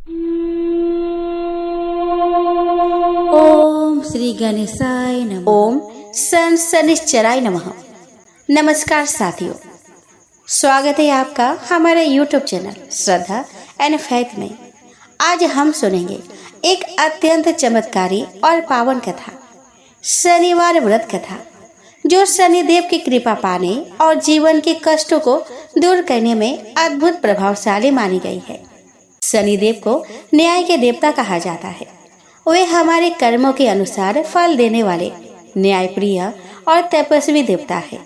ओम श्री गणेशाय नमः। ओम शनिश्चराय नमः। नमस्कार साथियों, स्वागत है आपका हमारे YouTube channel Shraddha and faith में। आज हम सुनेंगे एक अत्यंत चमत्कारी और पावन कथा, शनिवार व्रत कथा, जो शनिदेव की कृपा पाने और जीवन के कष्टों को दूर करने में अद्भुत प्रभावशाली मानी गई है। शनिदेव को न्याय के देवता कहा जाता है। वे हमारे कर्मों के अनुसार फल देने वाले न्यायप्रिय और तपस्वी देवता है।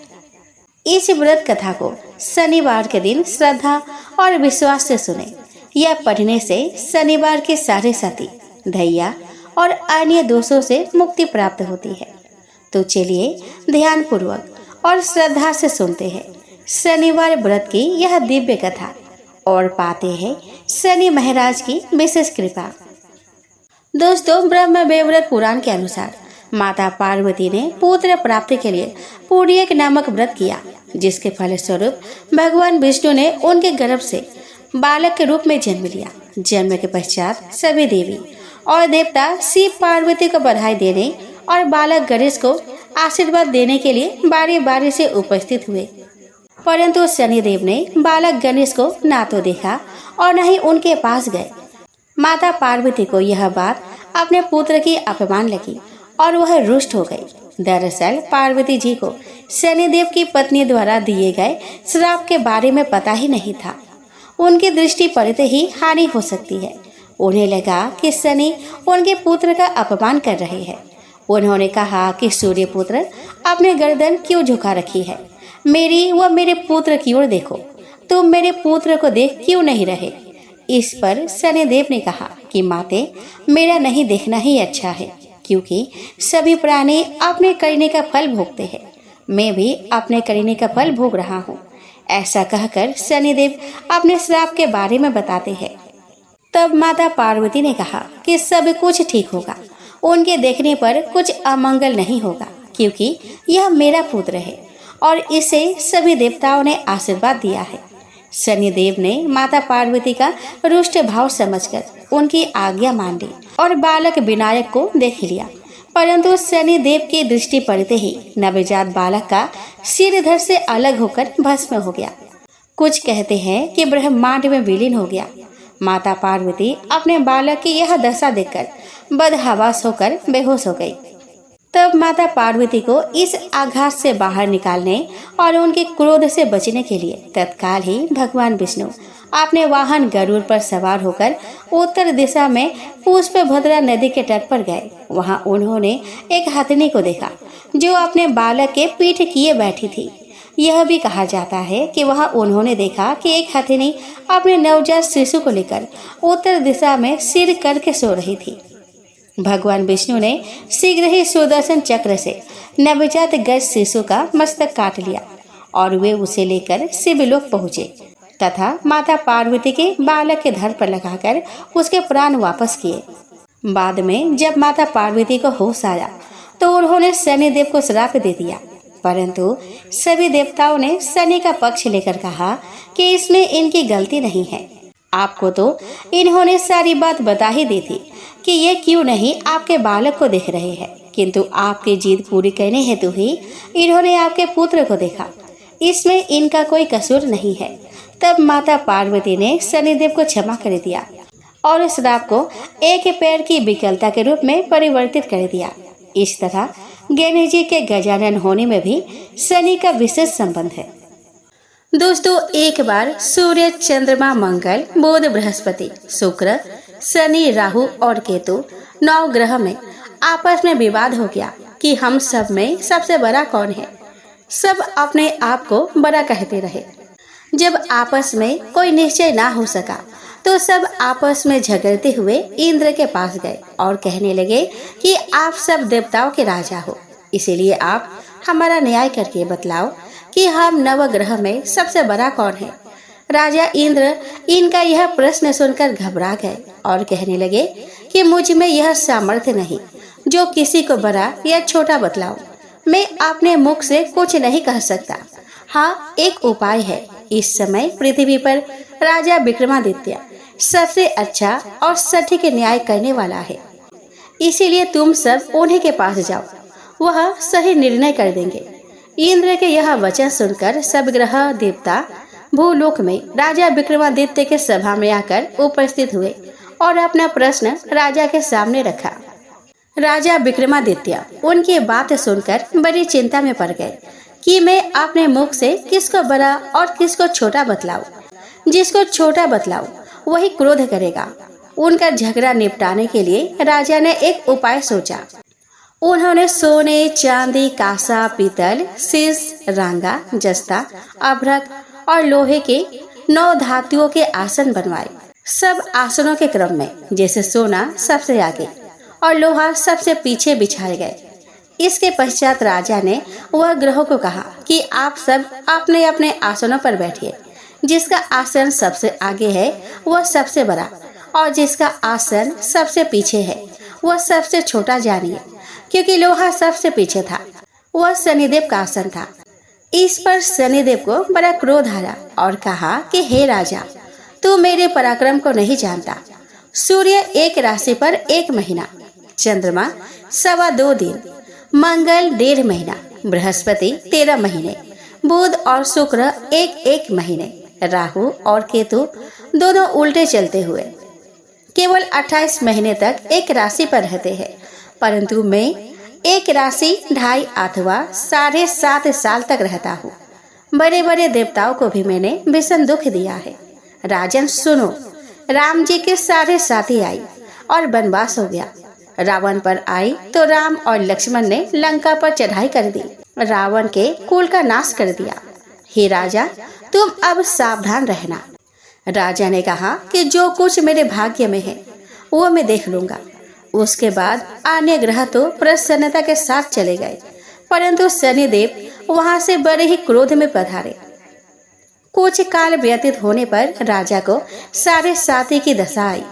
इस व्रत कथा को शनिवार के दिन श्रद्धा और विश्वास से सुने। यह पढ़ने से शनिवार के सारे साथी, दैया और अन्य दोषों से मुक्ति प्राप्त होती है। तो चलिए ध्यान पूर्वक और श्रद्धा से सुनते हैं शनिवार व्रत की यह दिव्य कथा और पाते हैं शनि महाराज की विशेष कृपा। दोस्तों, ब्रह्म वैवर्त पुराण के अनुसार माता पार्वती ने पुत्र प्राप्ति के लिए पुण्यक नामक व्रत किया, जिसके फलस्वरूप भगवान विष्णु ने उनके गर्भ से बालक के रूप में जन्म लिया। जन्म के पश्चात सभी देवी और देवता शिव पार्वती को बधाई देने और बालक गणेश को आशीर्वाद देने के लिए बारी बारी से उपस्थित हुए, परंतु शनिदेव ने बालक गणेश को ना तो देखा और न ही उनके पास गए। माता पार्वती को यह बात अपने पुत्र की अपमान लगी और वह रुष्ट हो गई। दरअसल पार्वती जी को शनिदेव की पत्नी द्वारा दिए गए श्राप के बारे में पता ही नहीं था। उनकी दृष्टि पड़ते ही हानि हो सकती है। उन्हें लगा कि शनि उनके पुत्र का अपमान कर रहे हैं। उन्होंने कहा कि सूर्य पुत्र, अपने गर्दन क्यों झुका रखी है? मेरी व मेरे पुत्र की ओर देखो। तुम मेरे पुत्र को देख क्यों नहीं रहे? इस पर शनिदेव ने कहा कि माते, मेरा नहीं देखना ही अच्छा है, क्योंकि सभी प्राणी अपने करने का फल भोगते हैं। मैं भी अपने करने का फल भोग रहा हूँ। ऐसा कहकर शनिदेव अपने श्राप के बारे में बताते हैं। तब माता पार्वती ने कहा कि सब कुछ ठीक होगा, उनके देखने पर कुछ अमंगल नहीं होगा, क्योंकि यह मेरा पुत्र है और इसे सभी देवताओं ने आशीर्वाद दिया है। शनिदेव ने माता पार्वती का रुष्ट भाव समझकर उनकी आज्ञा मान ली और बालक विनायक को देख लिया, परंतु शनिदेव की दृष्टि पड़ते ही नवजात बालक का सिर धड़ से अलग होकर भस्म हो गया। कुछ कहते हैं कि ब्रह्मांड में विलीन हो गया। माता पार्वती अपने बालक की यह दशा देखकर बदहवास होकर बेहोश हो गई। तब माता पार्वती को इस आघात से बाहर निकालने और उनके क्रोध से बचने के लिए तत्काल ही भगवान विष्णु अपने वाहन गरुड़ पर सवार होकर उत्तर दिशा में पुष्पभद्रा नदी के तट पर गए। वहां उन्होंने एक हथिनी को देखा, जो अपने बालक के पीठ किए बैठी थी। यह भी कहा जाता है कि वहां उन्होंने देखा कि एक हथिनी अपने नवजात शिशु को लेकर उत्तर दिशा में सिर करके सो रही थी। भगवान विष्णु ने शीघ्र ही सुदर्शन चक्र से नवजात गज शिशु का मस्तक काट लिया और वे उसे लेकर शिवलोक पहुँचे तथा माता पार्वती के बालक के धड़ पर लगाकर उसके प्राण वापस किए। बाद में जब माता पार्वती को होश आया तो उन्होंने शनिदेव को श्राप दे दिया, परंतु सभी देवताओं ने शनि का पक्ष लेकर कहा कि इसमें इनकी गलती नहीं है। आपको तो इन्होंने सारी बात बता ही दी थी कि ये क्यों नहीं आपके बालक को देख रहे हैं, किंतु आपकी जीत पूरी करने हेतु ही इन्होंने आपके पुत्र को देखा। इसमें इनका कोई कसूर नहीं है। तब माता पार्वती ने शनिदेव को क्षमा कर दिया और श्राप को एक पैर की विकलता के रूप में परिवर्तित कर दिया। इस तरह गणेश जी के गजानन होने में भी शनि का विशेष संबंध है। दोस्तों, एक बार सूर्य, चंद्रमा, मंगल, बुध, बृहस्पति, शुक्र, शनि, राहु और केतु 9 ग्रह में आपस में विवाद हो गया कि हम सब में सबसे बड़ा कौन है। सब अपने आप को बड़ा कहते रहे। जब आपस में कोई निश्चय ना हो सका तो सब आपस में झगड़ते हुए इंद्र के पास गए और कहने लगे कि आप सब देवताओं के राजा हो, इसीलिए आप हमारा न्याय करके बतलाओ कि हम नवग्रह में सबसे बड़ा कौन है। राजा इंद्र इनका यह प्रश्न सुनकर घबरा गए और कहने लगे कि मुझ में यह सामर्थ्य नहीं जो किसी को बड़ा या छोटा बतलाऊं। मैं अपने मुख से कुछ नहीं कह सकता। हाँ, एक उपाय है। इस समय पृथ्वी पर राजा विक्रमादित्य सबसे अच्छा और सटीक न्याय करने वाला है। इसीलिए तुम सब उन्हीं के पास जाओ, वह सही निर्णय कर देंगे। इंद्र के यह वचन सुनकर सब ग्रह देवता भूलोक में राजा विक्रमादित्य के सभा में आकर उपस्थित हुए और अपना प्रश्न राजा के सामने रखा। राजा विक्रमादित्य उनकी बात सुनकर बड़ी चिंता में पड़ गए कि मैं अपने मुख से किसको बड़ा और किसको छोटा बतलाऊं। जिसको छोटा बतलाऊं वही क्रोध करेगा। उनका झगड़ा निपटाने के लिए राजा ने एक उपाय सोचा। उन्होंने सोने, चांदी, कांसा, पीतल, शीश, रांगा, जस्ता, अभ्रक और लोहे के 9 धातुओं के आसन बनवाए। सब आसनों के क्रम में जैसे सोना सबसे आगे और लोहा सबसे पीछे बिछाए गए। इसके पश्चात राजा ने वह ग्रहों को कहा कि आप सब अपने अपने आसनों पर बैठिए। जिसका आसन सबसे आगे है वह सबसे बड़ा और जिसका आसन सबसे पीछे है वह सबसे छोटा जानिए। क्योंकि लोहा सबसे पीछे था, वह शनिदेव का आसन था। इस पर शनिदेव को बड़ा क्रोध आया और कहा कि हे राजा, तू मेरे पराक्रम को नहीं जानता। सूर्य एक राशि पर 1 महीना, चंद्रमा 2.25 दिन, मंगल 1.5 महीना, बृहस्पति 13 महीने, बुध और शुक्र 1 महीने, राहु और केतु दोनों उल्टे चलते हुए केवल 28 महीने तक एक राशि पर रहते हैं। परंतु मैं एक राशि 2.5 अथवा 7.5 साल तक रहता हूँ। बड़े बड़े देवताओं को भी मैंने भीषण दुख दिया है। राजन सुनो, राम जी के 7.5 आई और वनवास हो गया। रावण पर आई तो राम और लक्ष्मण ने लंका पर चढ़ाई कर दी, रावण के कुल का नाश कर दिया। हे राजा, तुम अब सावधान रहना। राजा ने कहा कि जो कुछ मेरे भाग्य में है वो मैं देख लूंगा। उसके बाद अन्य ग्रह तो प्रसन्नता के साथ चले गए, परंतु शनिदेव वहां से बड़े ही क्रोध में पधारे। कुछ काल व्यतीत होने पर राजा को 7.5 की दशा आई।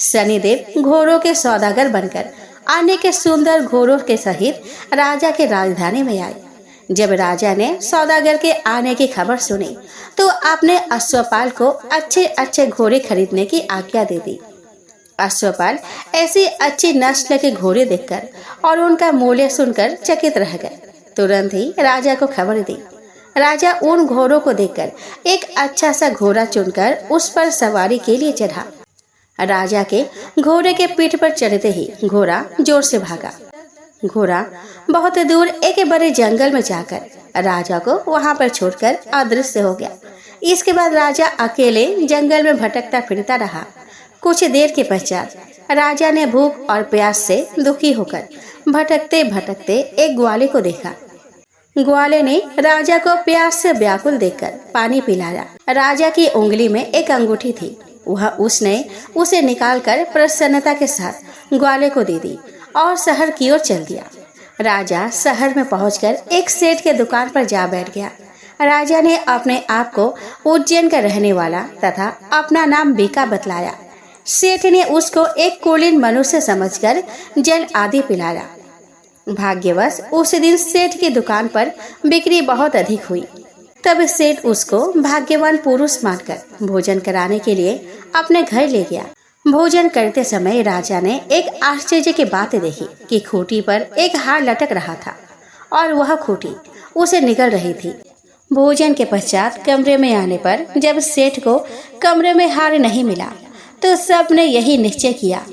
शनिदेव घोड़ों के सौदागर बनकर अन्य के सुंदर घोड़ों के सहित राजा के राजधानी में आए। जब राजा ने सौदागर के आने की खबर सुनी तो अपने अश्वपाल को अच्छे अच्छे घोड़े खरीदने की आज्ञा दे दी। अश्वपाल ऐसी अच्छी नस्ल के घोड़े देखकर और उनका मूल्य सुनकर चकित रह गए। तुरंत ही राजा को खबर दी। राजा उन घोड़ों को देखकर एक अच्छा सा घोड़ा चुनकर उस पर सवारी के लिए चढ़ा। राजा के घोड़े के पीठ पर चढ़ते ही घोड़ा जोर से भागा। घोड़ा बहुत दूर एक बड़े जंगल में जाकर राजा को वहां पर छोड़कर अदृश्य हो गया। इसके बाद राजा अकेले जंगल में भटकता फिरता रहा। कुछ देर के पश्चात राजा ने भूख और प्यास से दुखी होकर भटकते भटकते एक ग्वाले को देखा। ग्वाले ने राजा को प्यास से व्याकुल देखकर पानी पिलाया। राजा की उंगली में एक अंगूठी थी, वह उसने उसे निकालकर प्रसन्नता के साथ ग्वाले को दे दी और शहर की ओर चल दिया। राजा शहर में पहुंचकर एक सेठ के दुकान पर जा बैठ गया। राजा ने अपने आप को उज्जैन का रहने वाला तथा अपना नाम बीका बतलाया। सेठ ने उसको एक कुलीन मनुष्य समझकर जल आदि पिलाया। भाग्यवश उस दिन सेठ की दुकान पर बिक्री बहुत अधिक हुई। तब सेठ उसको भाग्यवान पुरुष मानकर भोजन कराने के लिए अपने घर ले गया। भोजन करते समय राजा ने एक आश्चर्य की बात देखी कि खूंटी पर एक हार लटक रहा था और वह खूंटी उसे निकल रही थी। भोजन के पश्चात कमरे में आने पर जब सेठ को कमरे में हार नहीं मिला तो सब ने यही निश्चय किया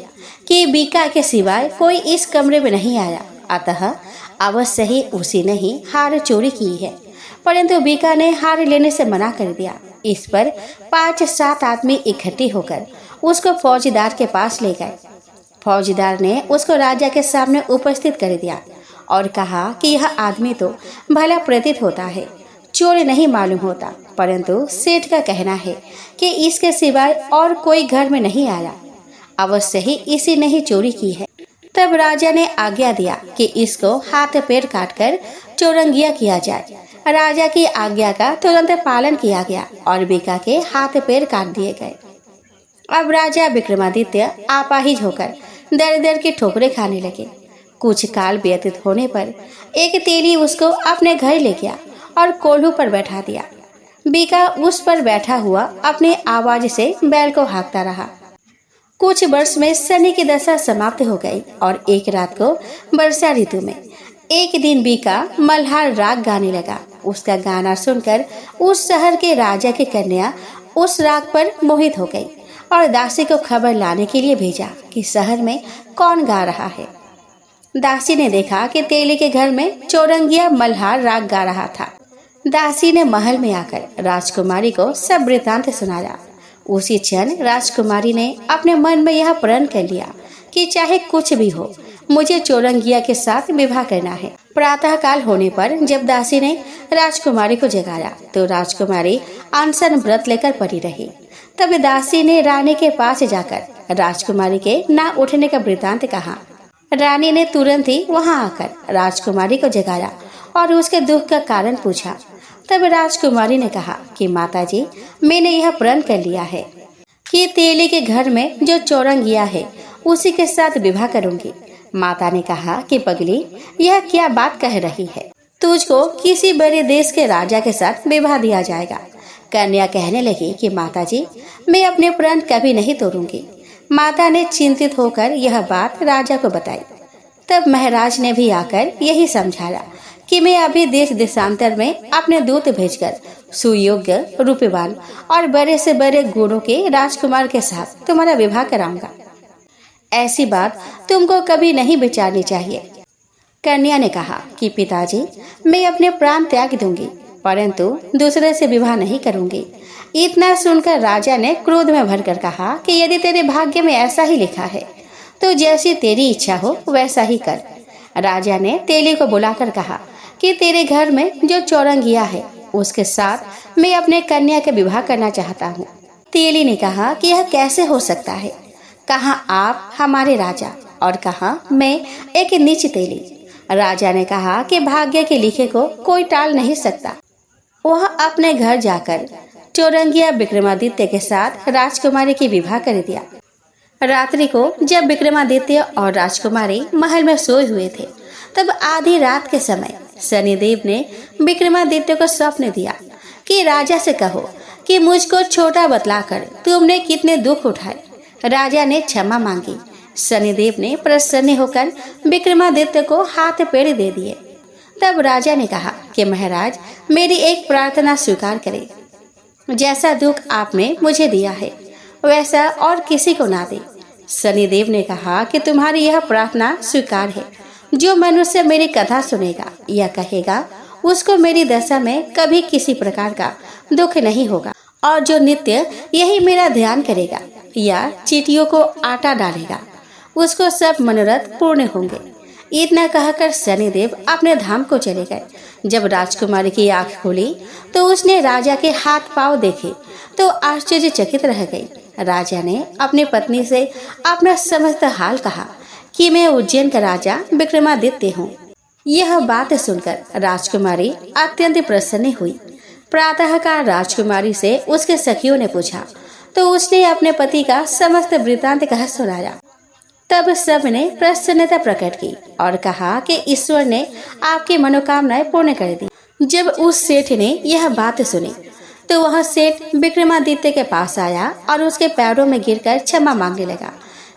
कि बीका के सिवाय कोई इस कमरे में नहीं आया, अतः अवश्य ही उसी ने ही हार चोरी की है। परंतु बीका ने हार लेने से मना कर दिया। इस पर 5-7 आदमी इकट्ठे होकर उसको फौजदार के पास ले गए। फौजदार ने उसको राजा के सामने उपस्थित कर दिया और कहा कि यह आदमी तो भला प्रतीत होता है, चोर नहीं मालूम होता, परंतु सेठ का कहना है कि इसके सिवाय और कोई घर में नहीं आया, अवश्य ही इसी ने ही चोरी की है। तब राजा ने आज्ञा दिया कि इसको हाथ पैर काटकर चौरंगिया किया जाए। राजा की आज्ञा का तुरंत पालन किया गया और बीका के हाथ पैर काट दिए गए। अब राजा विक्रमादित्य आपाहिज होकर दर दर के ठोकरे खाने लगे। कुछ काल व्यतीत होने पर एक तेली उसको अपने घर ले गया और कोल्हू पर बैठा दिया। बीका उस पर बैठा हुआ अपनी आवाज से बैल को हाँकता रहा। कुछ वर्ष में शनि की दशा समाप्त हो गई और एक रात को वर्षा ऋतु में एक दिन बीका मल्हार राग गाने लगा। उसका गाना सुनकर उस शहर के राजा की कन्या उस राग पर मोहित हो गई और दासी को खबर लाने के लिए भेजा कि शहर में कौन गा रहा है। दासी ने देखा कि तेली के घर में चौरंगिया मल्हार राग गा रहा था। दासी ने महल में आकर राजकुमारी को सब वृतांत सुनाया। उसी क्षण राजकुमारी ने अपने मन में यह प्रण कर लिया कि चाहे कुछ भी हो, मुझे चौरंगिया के साथ विवाह करना है। प्रातः काल होने पर जब दासी ने राजकुमारी को जगाया तो राजकुमारी अनशन व्रत लेकर पड़ी रही। तब दासी ने रानी के पास जाकर राजकुमारी के ना उठने का वृतांत कहा। रानी ने तुरंत ही वहां आकर राजकुमारी को जगाया और उसके दुख का कारण पूछा। तब राजकुमारी ने कहा कि माताजी, मैंने यह प्रण कर लिया है कि तेली के घर में जो चौरंगिया है उसी के साथ विवाह करूंगी। माता ने कहा कि पगली, यह क्या बात कह रही है? तुझको किसी बड़े देश के राजा के साथ विवाह दिया जाएगा। कन्या कहने लगी कि माताजी, मैं अपने प्रण कभी नहीं तोड़ूंगी। माता ने चिंतित होकर यह बात राजा को बताई। तब महाराज ने भी आकर यही समझाया कि मैं अभी देश देशांतर में अपने दूत भेजकर सुयोग्य, रूपवान और बड़े से बड़े गुणों के राजकुमार के साथ तुम्हारा विवाह कराऊंगा। ऐसी बात तुमको कभी नहीं विचारनी चाहिए। कन्या ने कहा कि पिताजी, मैं अपने प्राण त्याग दूंगी, परंतु दूसरे से विवाह नहीं करूंगी। इतना सुनकर राजा ने क्रोध में भरकर कहा कि यदि तेरे भाग्य में ऐसा ही लिखा है तो जैसी तेरी इच्छा हो वैसा ही कर। राजा ने तेली को बुलाकर कहा कि तेरे घर में जो चौरंगिया है उसके साथ मैं अपने कन्या का विवाह करना चाहता हूँ। तेली ने कहा कि यह कैसे हो सकता है? कहाँ आप हमारे राजा और कहाँ मैं एक नीच तेली। राजा ने कहा कि भाग्य के लिखे को कोई टाल नहीं सकता। वह अपने घर जाकर चौरंगिया विक्रमादित्य के साथ राजकुमारी की विवाह कर दिया। रात्रि को जब विक्रमादित्य और राजकुमारी महल में सोए हुए थे तब आधी रात के समय शनिदेव ने विक्रमादित्य को स्वप्न दिया कि राजा से कहो कि मुझको छोटा बतलाकर तुमने कितने दुख उठाए। राजा ने क्षमा मांगी। शनिदेव ने प्रसन्न होकर विक्रमादित्य को हाथ पैर दे दिए। तब राजा ने कहा कि महाराज, मेरी एक प्रार्थना स्वीकार करें। जैसा दुख आपने मुझे दिया है वैसा और किसी को ना दे। शनिदेव ने कहा कि तुम्हारी यह प्रार्थना स्वीकार है। जो मनुष्य मेरी कथा सुनेगा या कहेगा उसको मेरी दशा में कभी किसी प्रकार का दुख नहीं होगा, और जो नित्य यही मेरा ध्यान करेगा या चींटियों को आटा डालेगा उसको सब मनोरथ पूर्ण होंगे। इतना कहकर शनिदेव अपने धाम को चले गए। जब राजकुमारी की आंख खुली तो उसने राजा के हाथ पांव देखे तो आश्चर्यचकित रह गई। राजा ने अपनी पत्नी से अपना समस्त हाल कहा कि मैं उज्जैन का राजा विक्रमादित्य हूँ। यह बात सुनकर राजकुमारी अत्यंत प्रसन्न हुई। प्रातःकाल राजकुमारी से उसके सखियों ने पूछा तो उसने अपने पति का समस्त वृतांत कह सुनाया। तब सब ने प्रसन्नता प्रकट की और कहा कि ईश्वर ने आपकी मनोकामनाएं पूर्ण कर दी। जब उस सेठ ने यह बात सुनी तो वह सेठ विक्रमादित्य के पास आया और उसके पैरों में गिरकर क्षमा मांगने लगा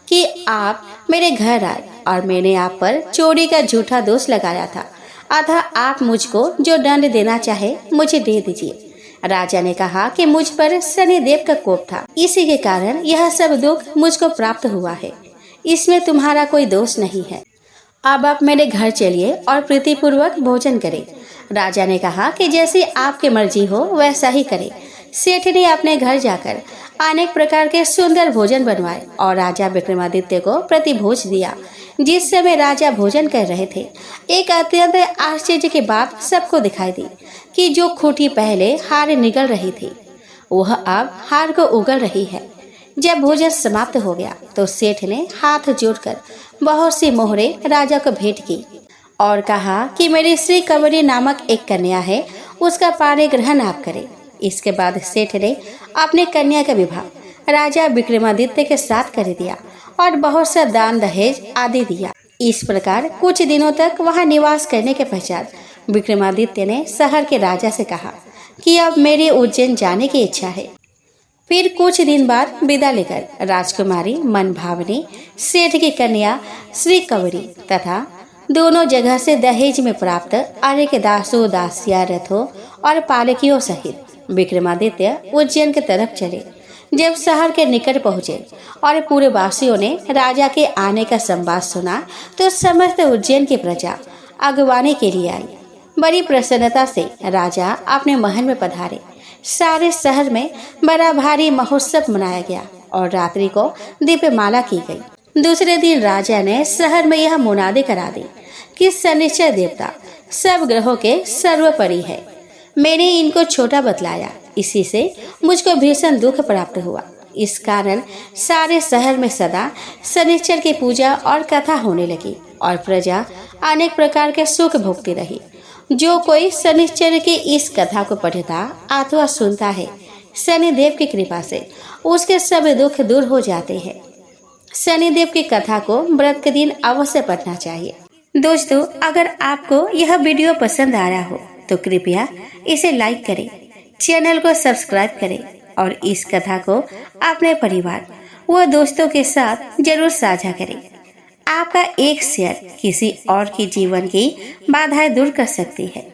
कि आप मेरे घर आए और मैंने आप पर चोरी का झूठा दोष लगाया था, अतः आप मुझको जो दंड देना चाहे मुझे दे दीजिए। राजा ने कहा कि मुझ पर शनिदेव का कोप था, इसी के कारण यह सब दुख मुझको प्राप्त हुआ है। इसमें तुम्हारा कोई दोष नहीं है। अब आप मेरे घर चलिए और प्रीतिपूर्वक भोजन करें। राजा ने कहा कि जैसी आपकी मर्जी हो वैसा ही करें। सेठ ने अपने घर जाकर अनेक प्रकार के सुंदर भोजन बनवाए और राजा विक्रमादित्य को प्रतिभोज दिया। जिस समय राजा भोजन कर रहे थे, एक अत्यंत आश्चर्य की बात सबको दिखाई दी कि जो खूंटी पहले हार निगल रही थी वह अब हार को उगल रही है। जब भोजन समाप्त हो गया तो सेठ ने हाथ जोड़कर बहुत सी मोहरे राजा को भेंट की और कहा कि मेरी श्री कंवरी नामक एक कन्या है, उसका पाणी ग्रहण आप करें। इसके बाद सेठ ने अपने कन्या का विवाह राजा विक्रमादित्य के साथ कर दिया और बहुत सा दान दहेज आदि दिया। इस प्रकार कुछ दिनों तक वहां निवास करने के पश्चात विक्रमादित्य ने शहर के राजा से कहा कि अब मेरी उज्जैन जाने की इच्छा है। फिर कुछ दिन बाद विदा लेकर राजकुमारी मनभावनी सेठ की कन्या श्री कवरी तथा दोनों जगह से दहेज में प्राप्त अनेक दासों दासिया रथों और पालकियों सहित विक्रमादित्य उज्जैन की तरफ चले। जब शहर के निकट पहुंचे और पूरे वासियों ने राजा के आने का संवाद सुना तो समस्त उज्जैन की प्रजा अगवानी के लिए आई। बड़ी प्रसन्नता से राजा अपने महल में पधारे। सारे शहर में बड़ा भारी महोत्सव मनाया गया और रात्रि को दीपमाला की गई। दूसरे दिन राजा ने शहर में यह मुनादी करा दी कि शनिश्चर देवता सब ग्रहों के सर्वोपरि है। मैंने इनको छोटा बतलाया, इसी से मुझको भीषण दुख प्राप्त हुआ। इस कारण सारे शहर में सदा शनिश्चर की पूजा और कथा होने लगी और प्रजा अनेक प्रकार के सुख भोगती रही। जो कोई शनिश्चर की इस कथा को पढ़ता अथवा सुनता है, शनिदेव की कृपा से उसके सब दुख दूर हो जाते हैं। शनिदेव की कथा को व्रत के दिन अवश्य पढ़ना चाहिए। दोस्तों, अगर आपको यह वीडियो पसंद आ रहा हो तो कृपया इसे लाइक करें, चैनल को सब्सक्राइब करें और इस कथा को अपने परिवार व दोस्तों के साथ जरूर साझा करें। आपका एक शेयर किसी और की जीवन की बाधाएं दूर कर सकती है।